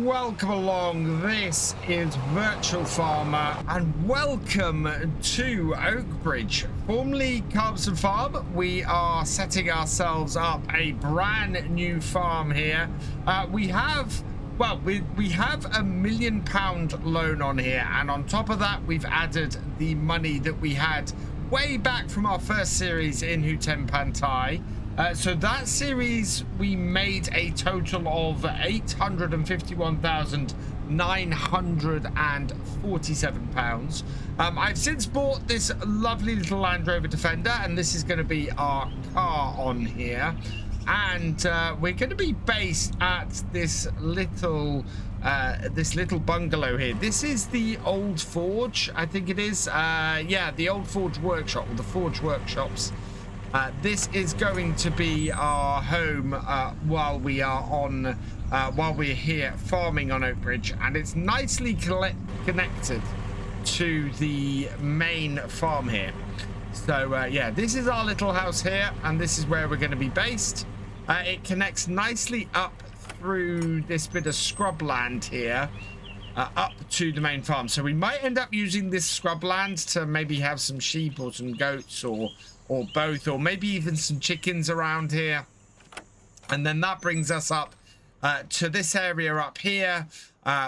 welcome along. This is Virtual Farmer and welcome to Oakbridge, formerly Cargo Farm. We are setting ourselves up a brand new farm here. We have a £1 million loan on here, and on top of that we've added the money that we had way back from our first series in Hutem Pantai. So that series we made a total of £851,947. I've since bought this lovely little Land Rover Defender, and this is going to be our car on here. And we're going to be based at this little bungalow here. This is the Old Forge, I think it is. Yeah, the Old Forge Workshop, or the Forge Workshops. This is going to be our home while we're here farming on Oakbridge, and it's nicely connected to the main farm here. So yeah, this is our little house here, and this is where we're going to be based. It connects nicely up through this bit of scrubland here, up to the main farm. So we might end up using this scrubland to maybe have some sheep or some goats or both, or maybe even some chickens around here. And then that brings us up to this area up here,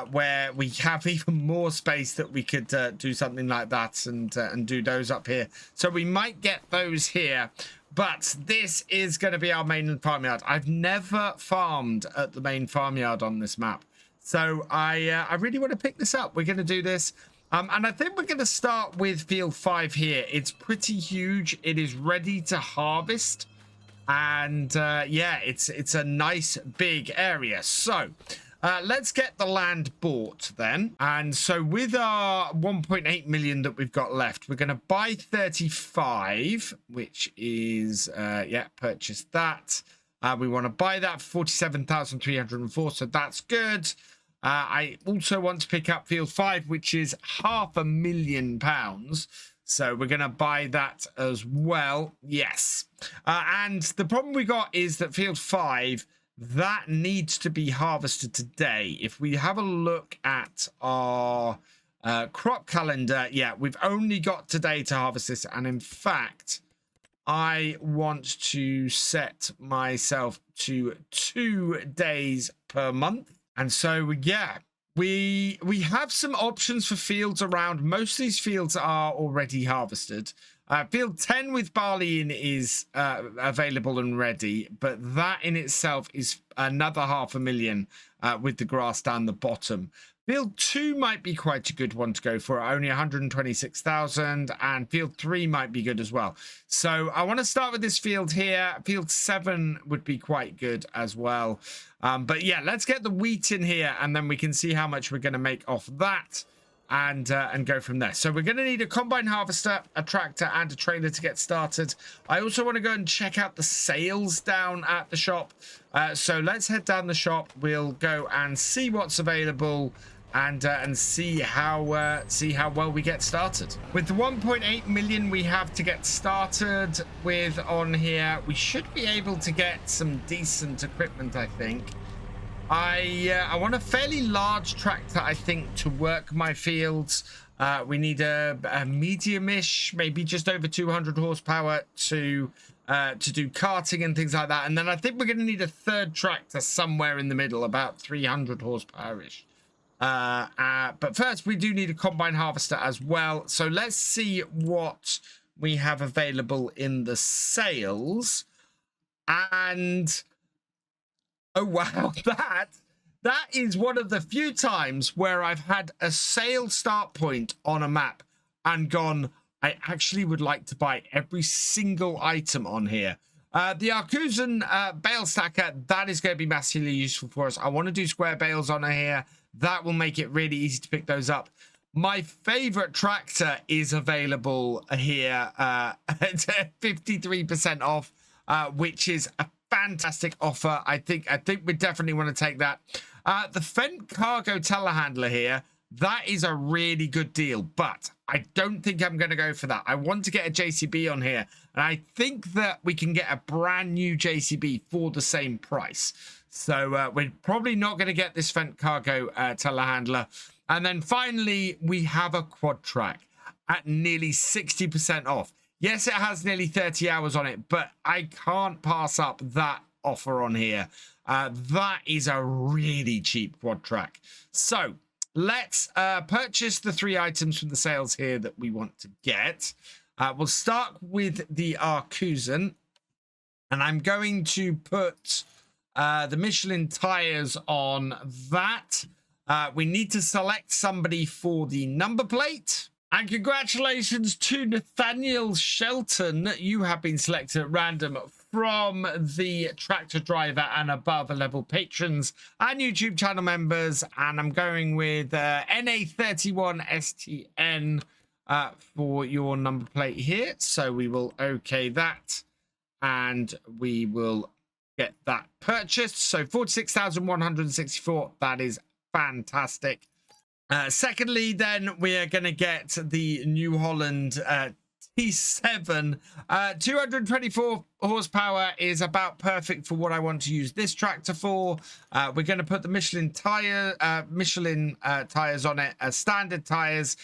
where we have even more space that we could do something like that and do those up here. So we might get those here, but this is going to be our main farmyard. I've never farmed at the main farmyard on this map, so I really want to pick this up. We're going to do this. And I think we're going to start with field 5 here. It's pretty huge. It is ready to harvest. And yeah, it's a nice big area. So let's get the land bought then. And so with our 1.8 million that we've got left, we're going to buy 35, which is, yeah, purchase that. We want to buy that for 47,304. So that's good. I also want to pick up field 5, which is £500,000. So we're going to buy that as well. Yes. And the problem we got is that field 5, that needs to be harvested today. If we have a look at our crop calendar, yeah, we've only got today to harvest this. And in fact, I want to set myself to 2 days per month. And so, yeah, we have some options for fields around. Most of these fields are already harvested. Field 10 with barley in is available and ready, but that in itself is another £500,000 with the grass down the bottom. Field 2 might be quite a good one to go for, only 126,000, and field 3 might be good as well. So I want to start with this field here. Field 7 would be quite good as well. But yeah, let's get the wheat in here, and then we can see how much we're going to make off that and go from there. So we're going to need a combine harvester, a tractor, and a trailer to get started. I also want to go and check out the sales down at the shop. So let's head down the shop. We'll go and see what's available and see how well we get started. With the 1.8 million we have to get started with on here, we should be able to get some decent equipment, I think. I want a fairly large tractor, I think, to work my fields. We need a medium-ish, maybe just over 200 horsepower to do carting and things like that. And then I think we're going to need a third tractor somewhere in the middle, about 300 horsepower-ish. But first, we do need a combine harvester as well. So let's see what we have available in the sales. And oh wow, that is one of the few times where I've had a sale start point on a map and gone, I actually would like to buy every single item on here. The Arkusan bale stacker, that is going to be massively useful for us. I want to do square bales on here. That will make it really easy to pick those up. My favorite tractor is available here at 53% off, which is a fantastic offer. I think we definitely want to take that. The Fendt Cargo telehandler here, that is a really good deal, but I don't think I'm going to go for that. I want to get a JCB on here. And I think that we can get a brand new JCB for the same price. So we're probably not going to get this Fendt Cargo telehandler. And then finally, we have a quad track at nearly 60% off. Yes, it has nearly 30 hours on it, but I can't pass up that offer on here. That is a really cheap quad track. So let's purchase the 3 items from the sales here that we want to get. We'll start with the ArkAngil, and I'm going to put the Michelin tires on that. We need to select somebody for the number plate. And congratulations to Nathaniel Shelton. You have been selected at random from the tractor driver and above level patrons and YouTube channel members. And I'm going with NA31STN for your number plate here. So we will okay that and we will get that purchased. So 46,164. That is fantastic. Secondly, then we are going to get the New Holland T7. 224 horsepower is about perfect for what I want to use this tractor for. We're going to put the Michelin tires on it as standard tires.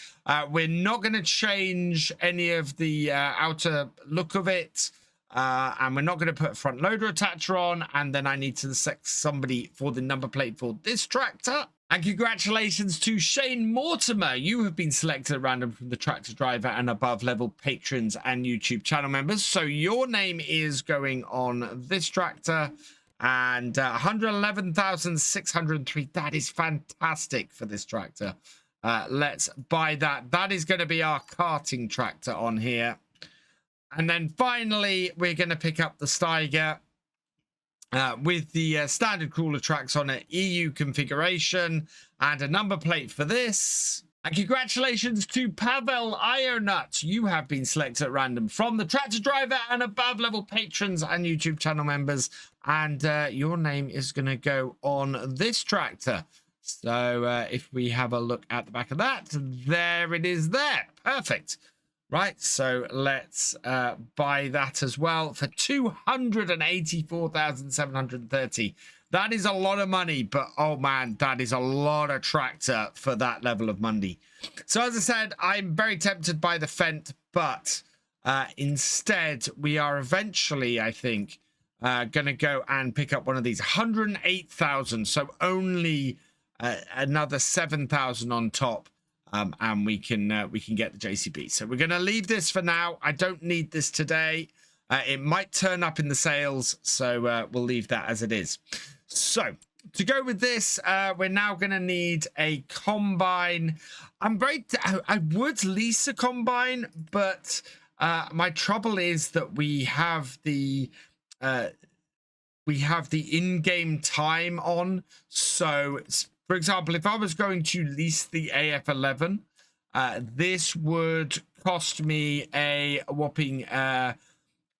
We're not going to change any of the outer look of it. And we're not going to put a front loader attacher on. And then I need to select somebody for the number plate for this tractor. And congratulations to Shane Mortimer. You have been selected at random from the tractor driver and above level patrons and YouTube channel members. So your name is going on this tractor. And 111,603. That is fantastic for this tractor. Let's buy that. That is going to be our karting tractor on here. And then finally, we're going to pick up the Steiger with the standard crawler tracks on it, EU configuration, and a number plate for this. And congratulations to Paval Ionut. You have been selected at random from the tractor driver and above level patrons and YouTube channel members. And your name is going to go on this tractor. So if we have a look at the back of that, there it is there. Perfect. Right, so let's buy that as well for 284,730. That is a lot of money, but oh man, that is a lot of tractor for that level of money. So as I said, I'm very tempted by the Fendt, but instead we are eventually, I think, going to go and pick up one of these. 108,000, so only another 7,000 on top. And we can get the JCB. So we're going to leave this for now. I don't need this today. It might turn up in the sales, so we'll leave that as it is. So to go with this, we're now going to need a combine. I would lease a combine, but my trouble is that we have the in-game time on. So for example, if I was going to lease the AF11, this would cost me a whopping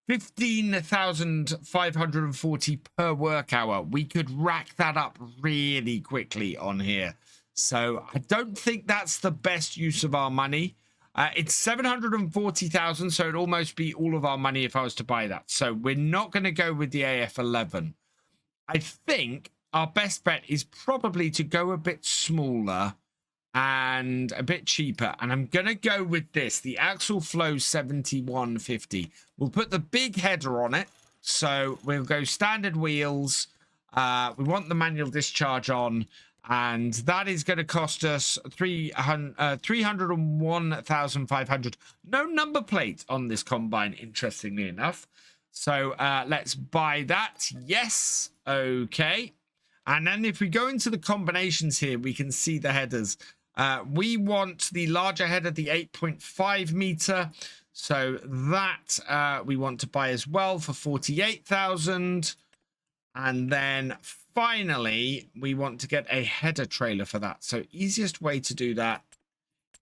15,540 per work hour. We could rack that up really quickly on here. So I don't think that's the best use of our money. It's 740,000, so it'd almost be all of our money if I was to buy that. So we're not going to go with the AF11. I think our best bet is probably to go a bit smaller and a bit cheaper. And I'm going to go with this, the Axle Flow 7150. We'll put the big header on it. So we'll go standard wheels. We want the manual discharge on. And that is going to cost us 301,500. No number plate on this combine, interestingly enough. So let's buy that. Yes. Okay. And then if we go into the combinations here, we can see the headers. We want the larger header, the 8.5 meter. So that we want to buy as well for 48,000. And then finally, we want to get a header trailer for that. So easiest way to do that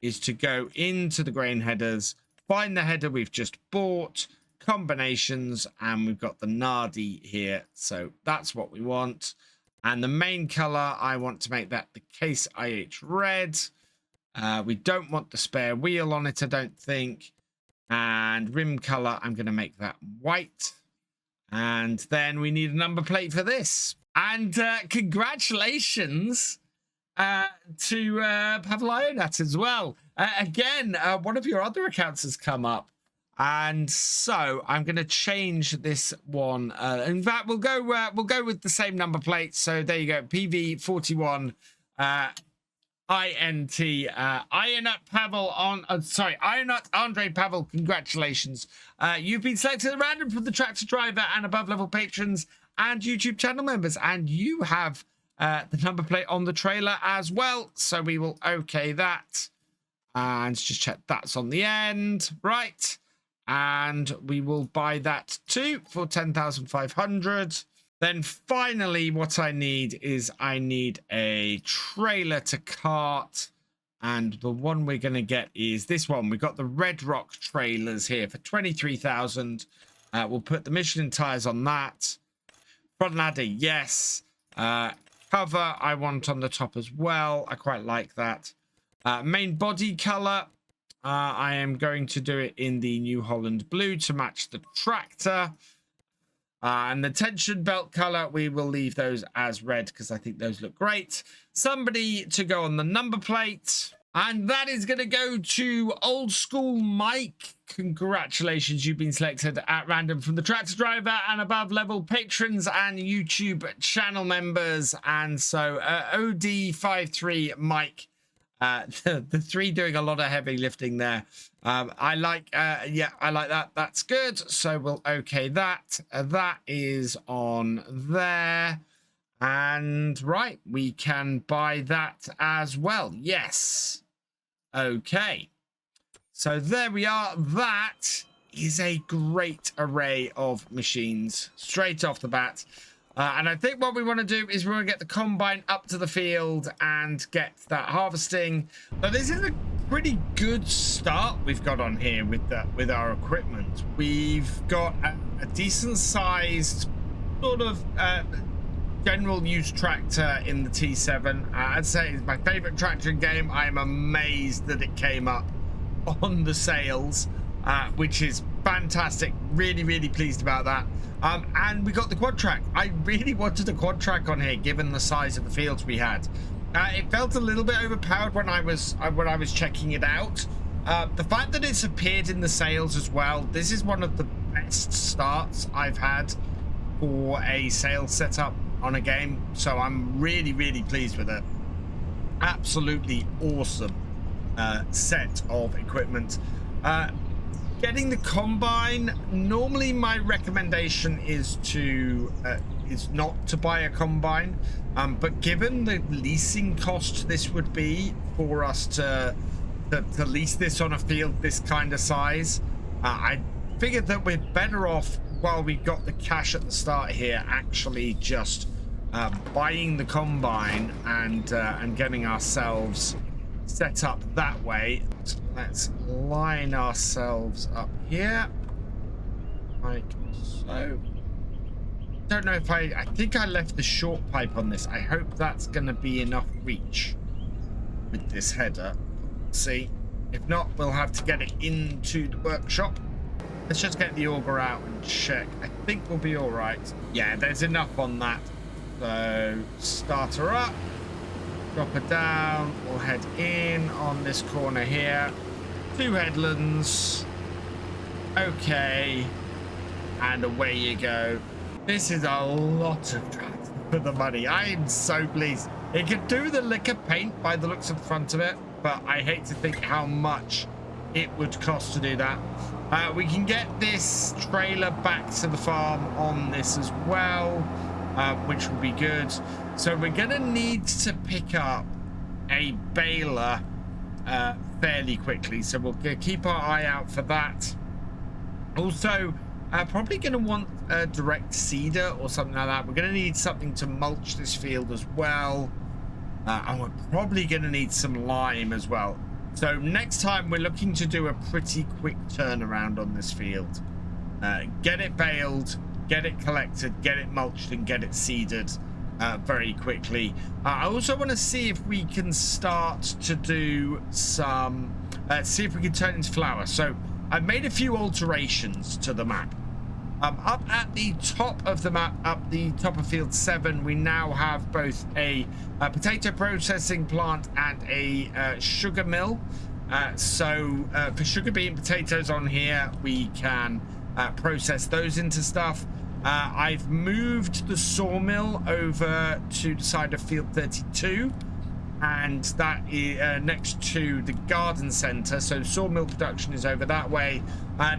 is to go into the grain headers, find the header we've just bought, combinations, and we've got the Nardi here. So that's what we want. And the main color, I want to make that the Case IH red. We don't want the spare wheel on it, I don't think. And rim color, I'm going to make that white. And then we need a number plate for this. And congratulations to Paval Ionut as well. Again, one of your other accounts has come up. And so I'm going to change this one. In fact, we'll go with the same number plate. So there you go, PV41 INT Ionut Paval on sorry, Ionut Andrei Paval. Congratulations. You've been selected at random from the tractor driver and above level patrons and YouTube channel members, and you have the number plate on the trailer as well. So we will okay that and just check that's on the end, right? And we will buy that too for 10,500. Then finally, what I need is I need a trailer to cart. And the one we're going to get is this one. We've got the Red Rock trailers here for 23,000. We'll put the Michelin tires on that. Front ladder, yes. Cover, I want on the top as well. I quite like that. Main body color. I am going to do it in the New Holland blue to match the tractor. And the tension belt color, we will leave those as red because I think those look great. Somebody to go on the number plate. And that is going to go to Old School Mike. Congratulations, you've been selected at random from the tractor driver and above level patrons and YouTube channel members. And so OD53 Mike. The three doing a lot of heavy lifting there. I like that. That's good. So we'll okay that. That is on there. And right, we can buy that as well. Yes. Okay. So there we are. That is a great array of machines straight off the bat. And I think what we want to do is we want to get the combine up to the field and get that harvesting. But this is a pretty good start we've got on here with our equipment. We've got a decent sized sort of general use tractor in the T7. I'd say it's my favorite tractor in game. I'm amazed that it came up on the sales, which is fantastic. Really, really pleased about that. And we got the quad track. I really wanted a quad track on here, given the size of the fields we had. It felt a little bit overpowered when I was checking it out. The fact that it's appeared in the sales as well. This is one of the best starts I've had for a sales setup on a game. So I'm really, really pleased with it. Absolutely awesome set of equipment. Getting the combine, normally my recommendation is not to buy a combine, but given the leasing cost this would be for us to lease this on a field this kind of size, I figured that we're better off, while we've got the cash at the start here, actually just buying the combine and getting ourselves set up that way. Let's line ourselves up here like so. Don't know if I think I left the short pipe on this. I hope that's going to be enough reach with this header. See, if not, we'll have to get it into the workshop. Let's just get the auger out and check. I think we'll be all right. Yeah, there's enough on that. So start her up. Drop her down. We'll head in on this corner here. 2 headlands. Okay. And away you go. This is a lot of tractor for the money. I am so pleased. It could do the liquor paint by the looks of the front of it, but I hate to think how much it would cost to do that. We can get this trailer back to the farm on this as well, which will be good. So we're going to need to pick up a baler fairly quickly. So we'll keep our eye out for that. Also, probably going to want a direct seeder or something like that. We're going to need something to mulch this field as well. And we're probably going to need some lime as well. So next time we're looking to do a pretty quick turnaround on this field. Get it baled, get it collected, get it mulched, and get it seeded. very quickly. I also want to see if we can start to do some, see if we can turn into flour. So I've made a few alterations to the map. Up at the top of the map, up the top of field 7, we now have both a potato processing plant and a sugar mill. So for sugar beet potatoes on here, we can process those into stuff. I've moved the sawmill over to the side of field 32, and that is next to the garden center. So sawmill production is over that way.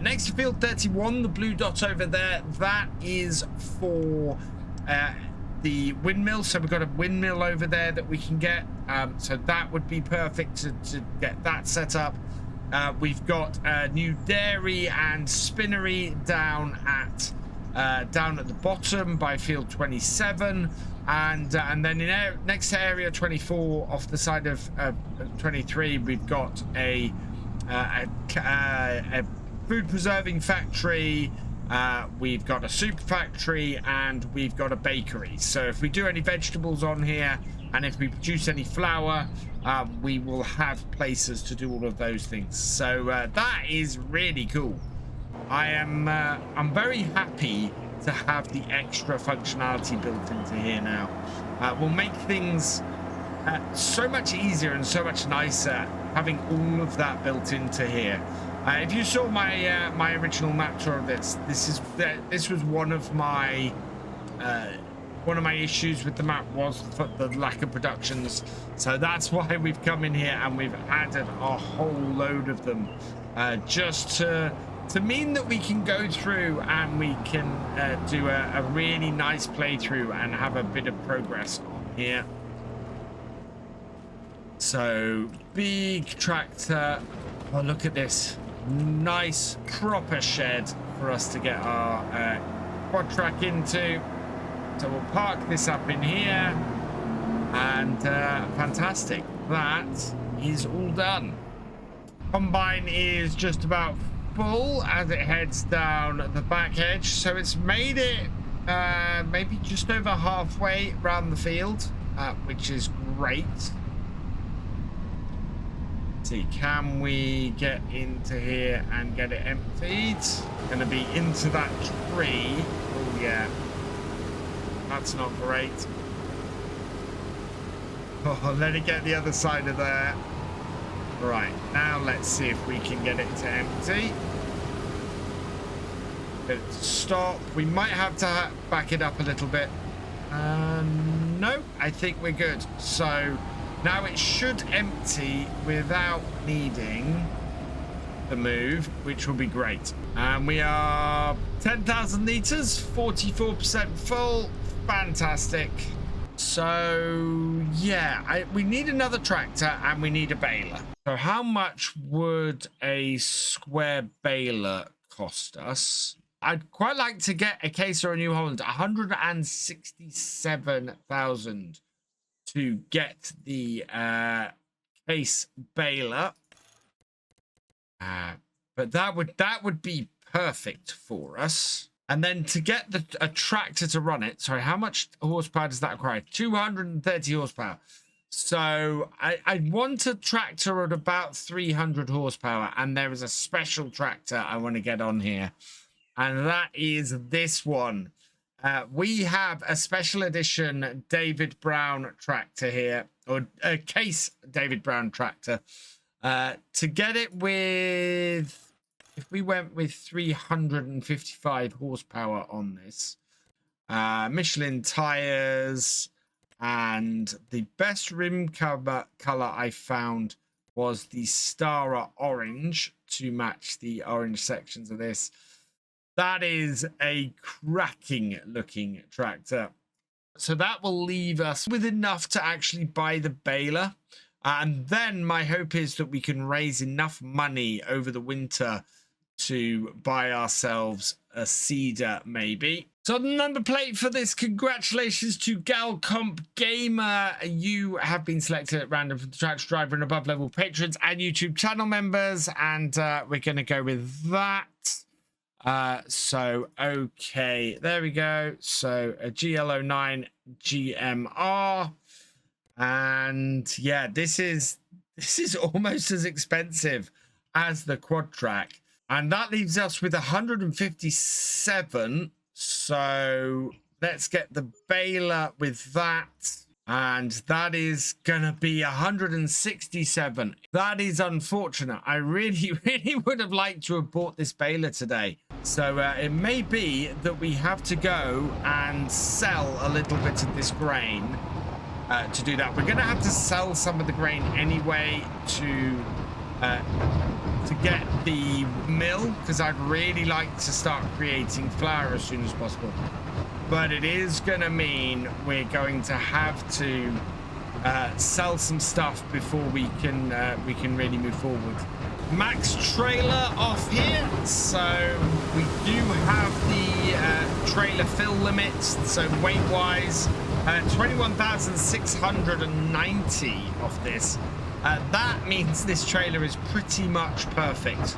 Next to field 31, the blue dot over there, that is for the windmill. So we've got a windmill over there that we can get. So that would be perfect to get that set up. We've got a new dairy and spinnery down at the bottom by field 27, and then in next to area 24 off the side of 23, we've got a food preserving factory, we've got a soup factory, and we've got a bakery. So if we do any vegetables on here, and if we produce any flour, we will have places to do all of those things. So that is really cool. I'm very happy to have the extra functionality built into here now. Will make things so much easier and so much nicer having all of that built into here. If you saw my my original map tour of this was one of my issues with the map, was the lack of productions. So that's why we've come in here and we've added a whole load of them, just to mean that we can go through and we can do a really nice playthrough and have a bit of progress on here. So big tractor. Oh, look at this nice proper shed for us to get our quad track into. So we'll park this up in here, and fantastic, that is all done. Combine is just about full as it heads down the back edge, so it's made it maybe just over halfway around the field, which is great. Let's see, can we get into here and get it emptied? Gonna be into that tree. Oh yeah, that's not great. Oh, let it get the other side of there. Right, now let's see if we can get it to empty. Get it to stop. We might have to back it up a little bit. No, I think we're good. So now it should empty without needing the move, which will be great. And we are 10,000 litres, 44% full. Fantastic. So yeah, we need another tractor and we need a baler. So how much would a square baler cost us? I'd quite like to get a case or a New Holland. 167,000 to get the case baler. But that would be perfect for us. And then to get a tractor to run it, sorry, how much horsepower does that require? 230 horsepower. So I want a tractor at about 300 horsepower, and there is a special tractor I want to get on here, and that is this one. We have a special edition David Brown tractor here, or a case David Brown tractor. To get it with, if we went with 355 horsepower on this, Michelin tires, and the best rim color I found was the Stara orange to match the orange sections of this. That is a cracking looking tractor. So that will leave us with enough to actually buy the baler. And then my hope is that we can raise enough money over the winter to buy ourselves a seeder, maybe. So the number plate for this, congratulations to Galcomp Gamer. You have been selected at random for the tractor driver and above level patrons and YouTube channel members, and we're going to go with that. So okay, there we go. So a GL09 GMR, and yeah, this is almost as expensive as the quad track, and that leaves us with 157. So let's get the baler with that. And that is gonna be 167. That is unfortunate. I really would have liked to have bought this baler today. So it may be that we have to go and sell a little bit of this grain to do that. We're gonna have to sell some of the grain anyway to get the mill, because I'd really like to start creating flour as soon as possible. But it is going to mean we're going to have to sell some stuff before we can really move forward. Max trailer off here, so we do have the trailer fill limits. So weight wise, 21,690 off this. That means this trailer is pretty much perfect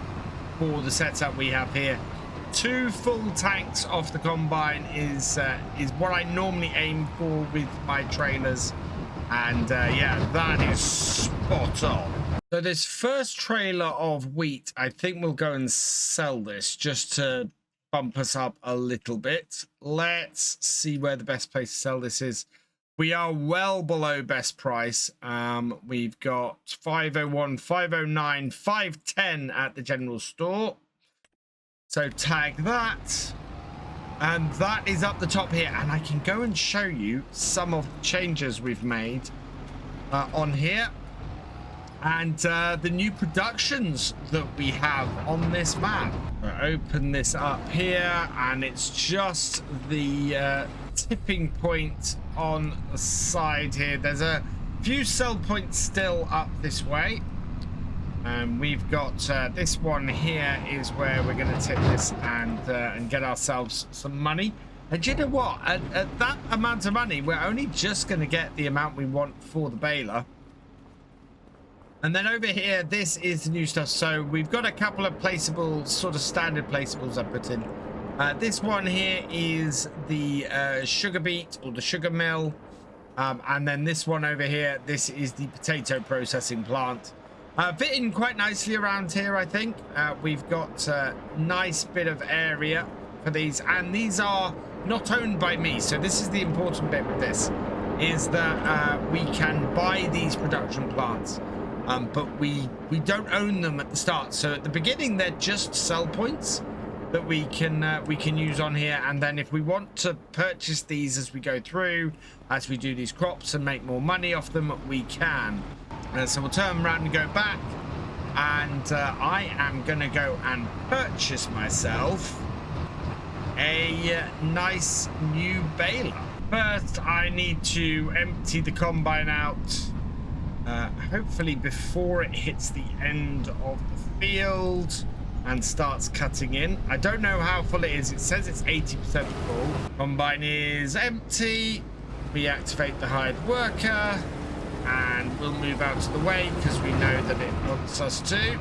for the setup we have here. 2 full tanks off the combine is what I normally aim for with my trailers, and yeah, that is spot on. So this first trailer of wheat, I think we'll go and sell this just to bump us up a little bit. Let's see where the best place to sell this is. We are well below best price. We've got 501, 509, 510 at the general store. So tag that, and that is up the top here, and I can go and show you some of the changes we've made on here, and the new productions that we have on this map. I'll open this up here, and it's just the tipping point on the side here. There's a few sell points still up this way. And we've got this one here is where we're going to tip this and get ourselves some money. And you know what? At that amount of money, we're only just going to get the amount we want for the baler. And then over here, this is the new stuff. So we've got a couple of placeables, sort of standard placeables I put in. This one here is the sugar beet or the sugar mill. And then this one over here, this is the potato processing plant. Fitting quite nicely around here, I think. We've got a nice bit of area for these, and these are not owned by me. So this is the important bit with this, is that we can buy these production plants, but we don't own them at the start. So at the beginning, they're just sell points that we can use on here, and then if we want to purchase these as we go through, as we do these crops and make more money off them, we can. So we'll turn around and go back, and I am going to go and purchase myself a nice new baler. First, I need to empty the combine out, hopefully before it hits the end of the field and starts cutting in. I don't know how full it is. It says it's 80% full. Combine is empty. We activate the hired worker, and we'll move out of the way because we know that it wants us to.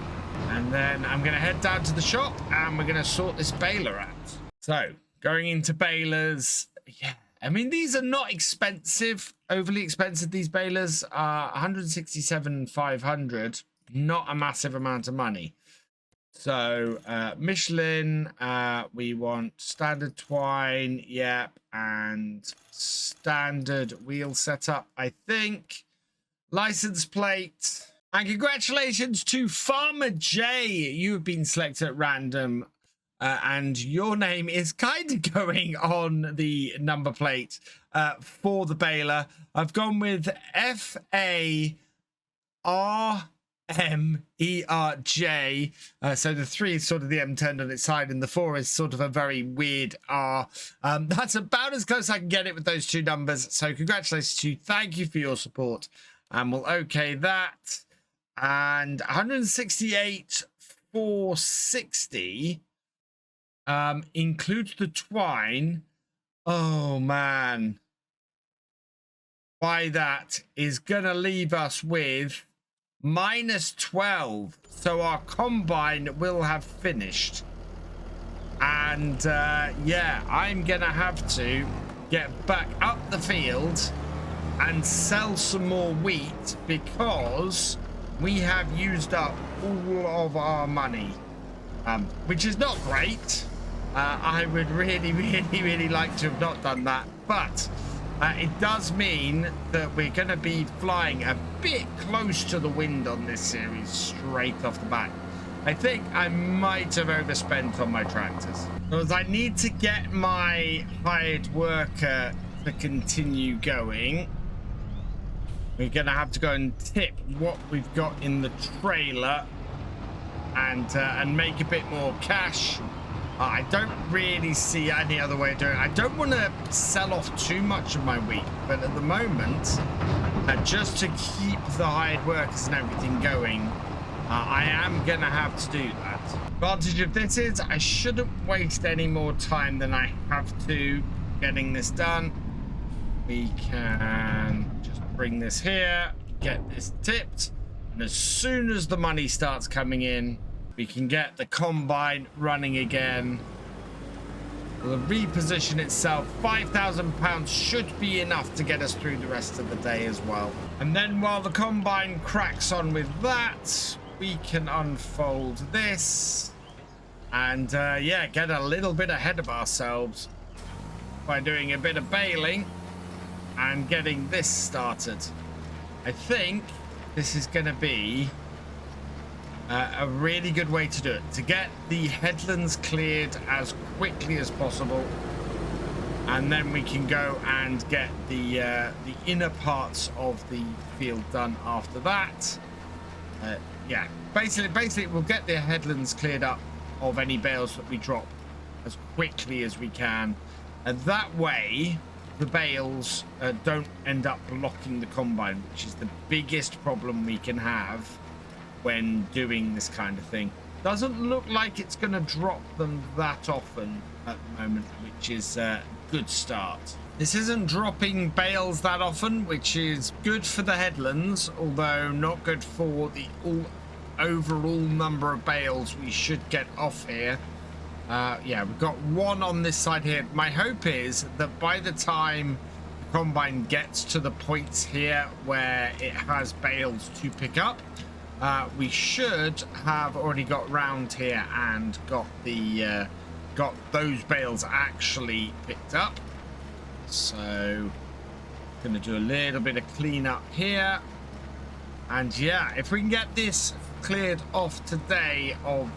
And then I'm going to head down to the shop, and we're going to sort this baler out. So going into balers, yeah, I mean, these are not expensive, overly expensive. These balers are 167,500, not a massive amount of money. So Michelin, we want standard twine, yep, and standard wheel setup, I think. License plate. And congratulations to Farmer J. You have been selected at random, and your name is kind of going on the number plate for the baler. I've gone with FARMERJ. So the 3 is sort of the M turned on its side, and the 4 is sort of a very weird R. That's about as close as I can get it with those 2 numbers. So congratulations to you. Thank you for your support. And we'll okay that. And 168,460 includes the twine. Oh man. By that is gonna leave us with -12. So our combine will have finished. And yeah, I'm gonna have to get back up the field and sell some more wheat because we have used up all of our money, which is not great. I would really like to have not done that, but it does mean that we're going to be flying a bit close to the wind on this series straight off the bat. I think I might have overspent on my tractors because I need to get my hired worker to continue going. We're going to have to go and tip what we've got in the trailer and make a bit more cash. I don't really see any other way of doing it. I don't want to sell off too much of my wheat, but at the moment, just to keep the hired workers and everything going, I am going to have to do that. Advantage of this is I shouldn't waste any more time than I have to getting this done. We can just bring this here, get this tipped, and as soon as the money starts coming in, we can get the combine running again. The reposition itself, £5,000 should be enough to get us through the rest of the day as well. And then while the combine cracks on with that, we can unfold this and yeah, get a little bit ahead of ourselves by doing a bit of baling and getting this started. I think this is going to be a really good way to do it, to get the headlands cleared as quickly as possible, and then we can go and get the inner parts of the field done after that. Yeah, basically we'll get the headlands cleared up of any bales that we drop as quickly as we can, and that way the bales don't end up blocking the combine, which is the biggest problem we can have when doing this kind of thing. Doesn't look like it's going to drop them that often at the moment, which is a good start. This isn't dropping bales that often, which is good for the headlands, although not good for the overall number of bales we should get off here. Yeah, we've got one on this side here. My hope is that by the time the combine gets to the points here where it has bales to pick up, we should have already got round here and got the got those bales actually picked up. So gonna do a little bit of cleanup here, and yeah, if we can get this cleared off today of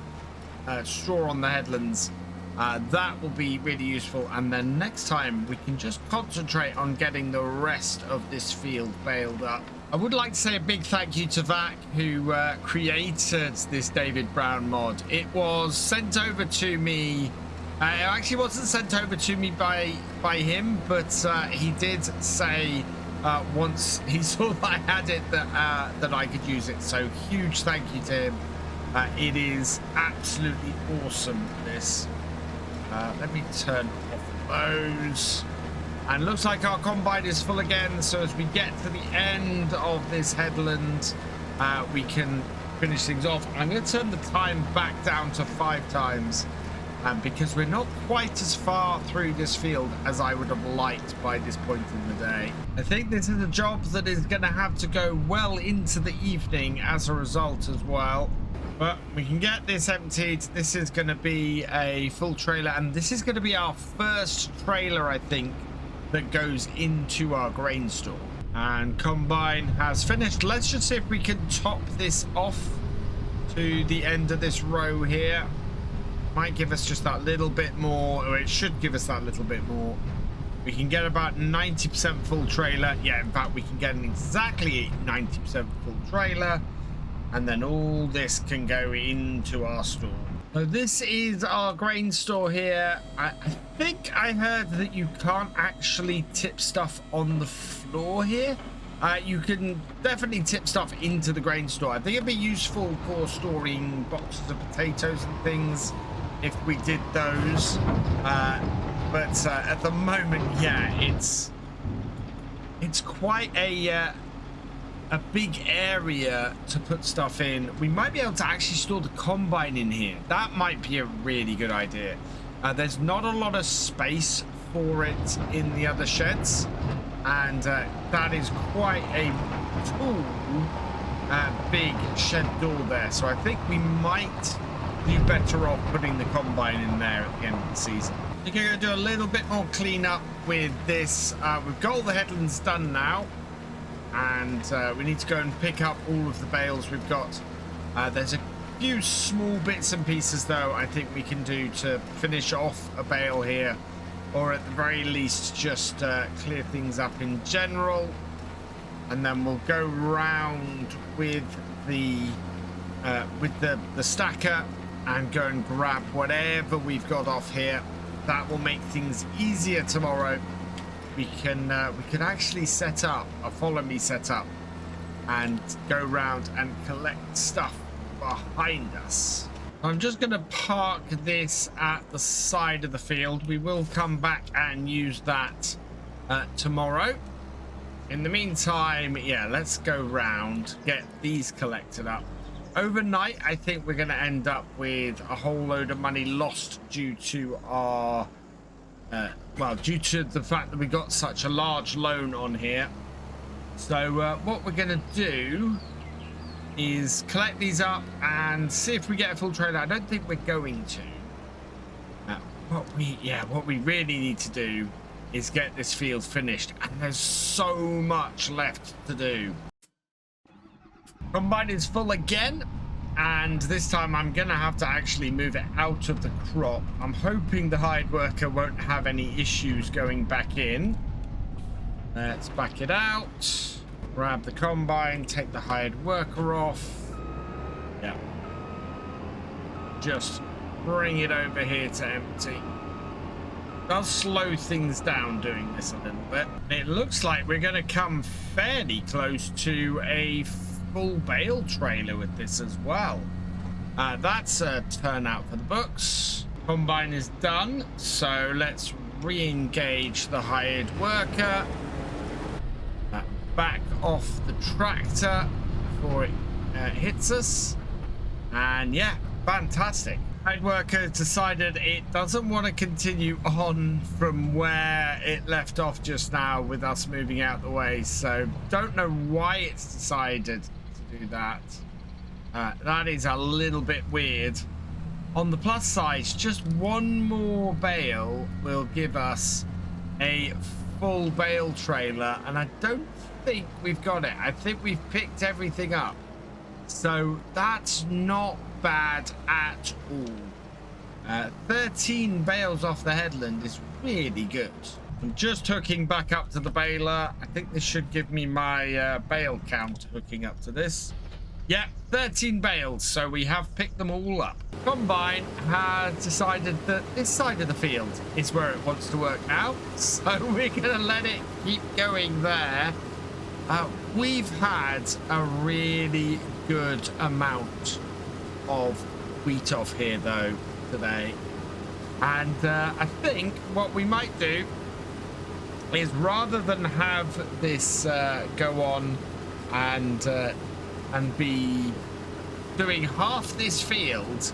straw on the headlands, that will be really useful, and then next time we can just concentrate on getting the rest of this field baled up. I would like to say a big thank you to Vac, who created this David Brown mod. It was sent over to me. It actually wasn't sent over to me by him, but he did say once he saw that I had it that I could use it. So huge thank you to him. It is absolutely awesome, this. Let me turn off those. And looks like our combine is full again, so as we get to the end of this headland, we can finish things off. I'm going to turn the time back down to 5 times, because we're not quite as far through this field as I would have liked by this point in the day. I think this is a job that is going to have to go well into the evening as a result as well. But we can get this emptied. This is going to be a full trailer, and this is going to be our first trailer, I think, that goes into our grain store. And combine has finished. Let's just see if we can top this off to the end of this row here. Might give us just that little bit more, or it should give us that little bit more. We can get about 90% full trailer. Yeah, in fact, we can get an exactly 90% full trailer, and then all this can go into our store. So this is our grain store here. I think I heard that you can't actually tip stuff on the floor here. You can definitely tip stuff into the grain store. I think it'd be useful for storing boxes of potatoes and things if we did those. But at the moment, yeah, it's quite a big area to put stuff in. We might be able to actually store the combine in here. That might be a really good idea. There's not a lot of space for it in the other sheds, and that is quite a tall, big shed door there. So I think we might do better off putting the combine in there at the end of the season. I think I'm going to do a little bit more cleanup with this. We've got all the headlands done now, and we need to go and pick up all of the bales we've got. There's a few small bits and pieces though I think we can do to finish off a bale here, or at the very least just clear things up in general, and then we'll go round with the stacker and go and grab whatever we've got off here. That will make things easier tomorrow. We can actually set up a follow me setup and go round and collect stuff behind us. I'm just going to park this at the side of the field. We will come back and use that tomorrow. In the meantime, yeah, let's go round, get these collected up. Overnight, I think we're going to end up with a whole load of money lost due to our due to the fact that we got such a large loan on here. So what we're going to do is collect these up and see if we get a full trailer. I don't think we're going to. What we really need to do is get this field finished, and there's so much left to do. Combine is full again, and this time I'm gonna have to actually move it out of the crop. I'm hoping the hired worker won't have any issues going back in. Let's back it out. Grab the combine, take the hired worker off. Yeah. Just bring it over here to empty. Does slow things down doing this a little bit. It looks like we're going to come fairly close to a full bale trailer with this as well. That's a turnout for the books. Combine is done, so let's re-engage the hired worker. Back off the tractor before it hits us, and yeah, fantastic. Hired worker decided it doesn't want to continue on from where it left off just now with us moving out the way, so don't know why it's decided to do that. That is a little bit weird. On the plus side, just one more bale will give us a full bale trailer, and I don't think we've got it. I think we've picked everything up, so that's not bad at all. 13 bales off the headland is really good. I'm just hooking back up to the baler. I think this should give me my bale count hooking up to this. Yeah, 13 bales, so we have picked them all up. Combine has decided that this side of the field is where it wants to work now, so we're gonna let it keep going there. We've had a really good amount of wheat off here though today, and I think what we might do is, rather than have this go on and be doing half this field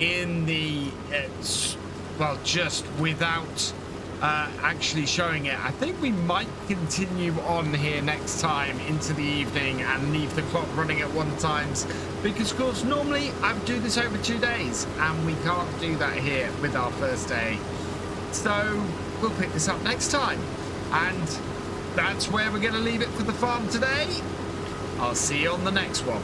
in the just without actually showing it, I think we might continue on here next time into the evening and leave the clock running at 1 times, because of course normally I would do this over 2 days, and we can't do that here with our first day. So we'll pick this up next time, and that's where we're going to leave it for the farm today. I'll see you on the next one.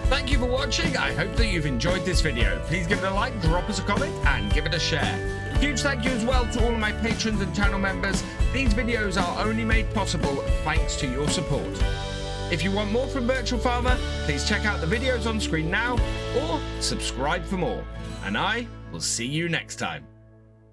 Thank you for watching. I hope that you've enjoyed this video. Please give it a like, drop us a comment, and give it a share. Huge thank you as well to all of my patrons and channel members. These videos are only made possible thanks to your support. If you want more from Virtual Farmer, please check out the videos on screen now, or subscribe for more. And I will see you next time.